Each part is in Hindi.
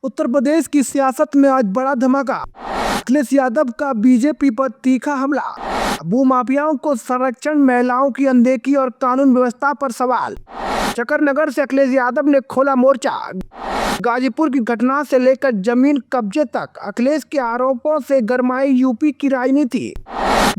उत्तर प्रदेश की सियासत में आज बड़ा धमाका। अखिलेश यादव का बीजेपी पर तीखा हमला। भूमाफियाओं को संरक्षण, महिलाओं की अनदेखी और कानून व्यवस्था पर सवाल। चकरनगर से अखिलेश यादव ने खोला मोर्चा। गाजीपुर की घटना से लेकर जमीन कब्जे तक अखिलेश के आरोपों से गरमाई यूपी की राजनीति।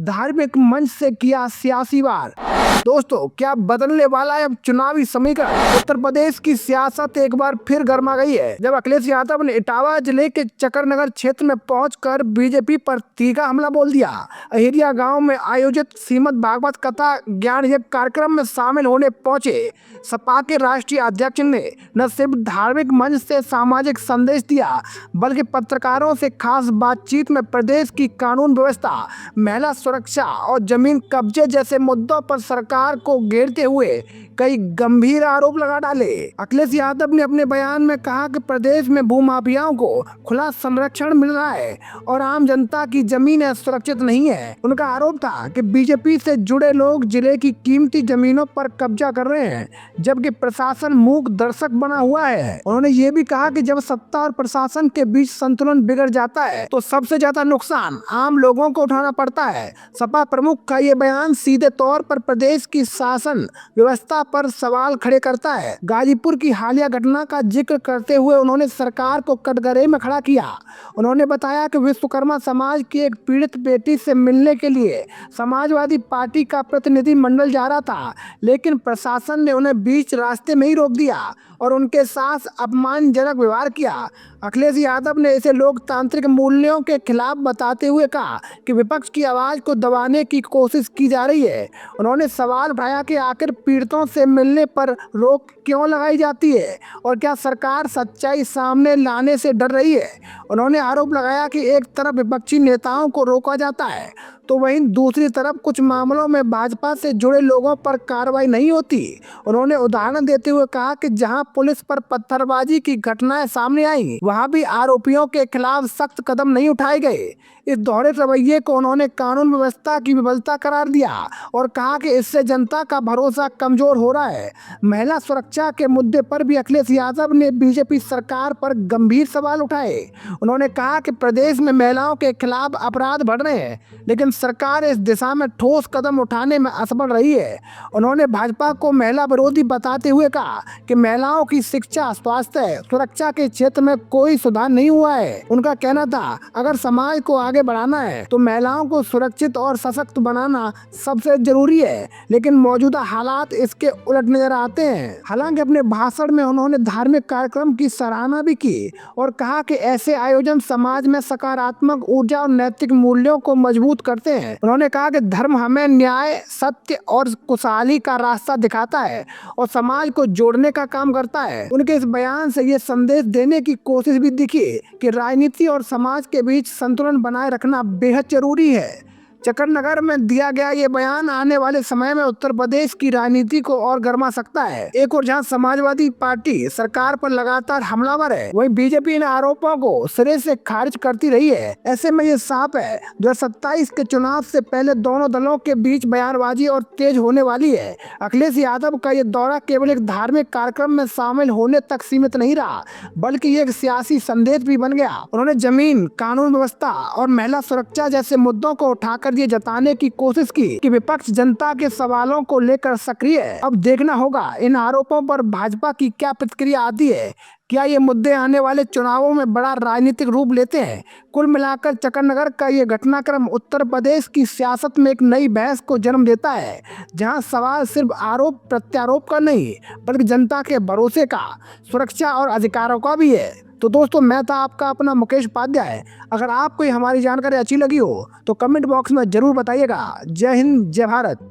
धार्मिक मंच से किया सियासी वार। दोस्तों, क्या बदलने वाला है अब चुनावी समीकरण? उत्तर प्रदेश की सियासत एक बार फिर गर्मा गई है जब अखिलेश यादव ने इटावा जिले के चकरनगर क्षेत्र में पहुंचकर बीजेपी पर तीखा हमला बोल दिया। अहिरिया गांव में आयोजित श्रीमद् भागवत कथा ज्ञान यज्ञ कार्यक्रम में शामिल होने पहुंचे सपा के राष्ट्रीय अध्यक्ष ने न सिर्फ धार्मिक मंच से सामाजिक संदेश दिया, बल्कि पत्रकारों से खास बातचीत में प्रदेश की कानून व्यवस्था, महिला सुरक्षा और जमीन कब्जे जैसे मुद्दों पर सरकार को घेरते हुए कई गंभीर आरोप लगा डाले। अखिलेश यादव ने अपने बयान में कहा कि प्रदेश में भूमाफियाओं को खुला संरक्षण मिल रहा है और आम जनता की जमीन सुरक्षित नहीं है। उनका आरोप था कि बीजेपी से जुड़े लोग जिले की कीमती जमीनों पर कब्जा कर रहे हैं, जबकि प्रशासन मूक दर्शक बना हुआ है। उन्होंने ये भी कहा कि जब सत्ता और प्रशासन के बीच संतुलन बिगड़ जाता है तो सबसे ज्यादा नुकसान आम लोगों को उठाना पड़ता है। सपा प्रमुख का ये बयान सीधे तौर पर प्रदेश की शासन व्यवस्था पर सवाल खड़े करता है। गाजीपुर की हालिया घटना का जिक्र करते हुए उन्होंने सरकार को कटघरे में खड़ा किया। उन्होंने बताया कि विश्वकर्मा समाज की एक पीड़ित बेटी से मिलने के लिए समाजवादी पार्टी का प्रतिनिधि मंडल जा रहा था, लेकिन प्रशासन ने उन्हें बीच रास्ते में ही रोक दिया और उनके साथ अपमानजनक व्यवहार किया। अखिलेश यादव ने इसे लोकतांत्रिक मूल्यों के खिलाफ बताते हुए कहा कि विपक्ष की आवाज को दबाने की कोशिश की जा रही है। उन्होंने सवाल उठाया कि आखिर पीड़ितों से मिलने पर रोक क्यों लगाई जाती है और क्या सरकार सच्चाई सामने लाने से डर रही है। उन्होंने आरोप लगाया कि एक तरफ विपक्षी नेताओं को रोका जाता है तो वहीं दूसरी तरफ कुछ मामलों में भाजपा से जुड़े लोगों पर कार्रवाई नहीं होती। उन्होंने उदाहरण देते हुए कहा कि जहां पुलिस पर पत्थरबाजी की घटनाएं सामने आई, वहां भी आरोपियों के खिलाफ सख्त कदम नहीं उठाए गए। इस दोहरे रवैये को उन्होंने कानून व्यवस्था की विफलता करार दिया और कहा कि इससे जनता का भरोसा कमजोर हो रहा है। महिला सुरक्षा के मुद्दे पर भी अखिलेश यादव ने बीजेपी सरकार पर गंभीर सवाल उठाए। उन्होंने कहा कि प्रदेश में महिलाओं के खिलाफ अपराध बढ़ रहे हैं, लेकिन सरकार इस दिशा में ठोस कदम उठाने में असफल रही है। उन्होंने भाजपा को महिला विरोधी बताते हुए कहा कि महिलाओं की शिक्षा, स्वास्थ्य, सुरक्षा के क्षेत्र में कोई सुधार नहीं हुआ है। उनका कहना था, अगर समाज को आगे बढ़ाना है तो महिलाओं को सुरक्षित और सशक्त बनाना सबसे जरूरी है, लेकिन मौजूदा हालात इसके उलट नजर आते हैं। हालांकि अपने भाषण में उन्होंने धार्मिक कार्यक्रम की सराहना भी की और कहा कि ऐसे आयोजन समाज में सकारात्मक ऊर्जा और नैतिक मूल्यों को मजबूत करते हैं। उन्होंने कहा कि धर्म हमें न्याय, सत्य और खुशहाली का रास्ता दिखाता है और समाज को जोड़ने का काम करता है। उनके इस बयान से ये संदेश देने की कोशिश भी दिखी कि राजनीति और समाज के बीच संतुलन बनाए रखना बेहद जरूरी है। चकरनगर में दिया गया ये बयान आने वाले समय में उत्तर प्रदेश की राजनीति को और गर्मा सकता है। एक और जहां समाजवादी पार्टी सरकार पर लगातार हमलावर है, वहीं बीजेपी इन आरोपों को सिरे से खारिज करती रही है। ऐसे में ये साफ है 2027 के चुनाव से पहले दोनों दलों के बीच बयानबाजी और तेज होने वाली है। अखिलेश यादव का ये दौरा केवल एक धार्मिक कार्यक्रम में शामिल होने तक सीमित नहीं रहा, बल्कि एक सियासी संदेश भी बन गया। उन्होंने जमीन, कानून व्यवस्था और महिला सुरक्षा जैसे मुद्दों को उठाकर ये जताने की कोशिश की कि विपक्ष जनता के सवालों को लेकर सक्रिय है। अब देखना होगा इन आरोपों पर भाजपा की क्या प्रतिक्रिया आती है। क्या ये मुद्दे आने वाले चुनावों में बड़ा राजनीतिक रूप लेते हैं? कुल मिलाकर चकरनगर का ये घटनाक्रम उत्तर प्रदेश की सियासत में एक नई बहस को जन्म देता है, जहां सवाल सिर्फ आरोप प्रत्यारोप का नहीं, बल्कि जनता के भरोसे का, सुरक्षा और अधिकारों का भी है। तो दोस्तों, मैं था आपका अपना मुकेश उपाध्याय। अगर आपको हमारी जानकारी अच्छी लगी हो तो कमेंट बॉक्स में जरूर बताइएगा। जय हिंद, जय भारत।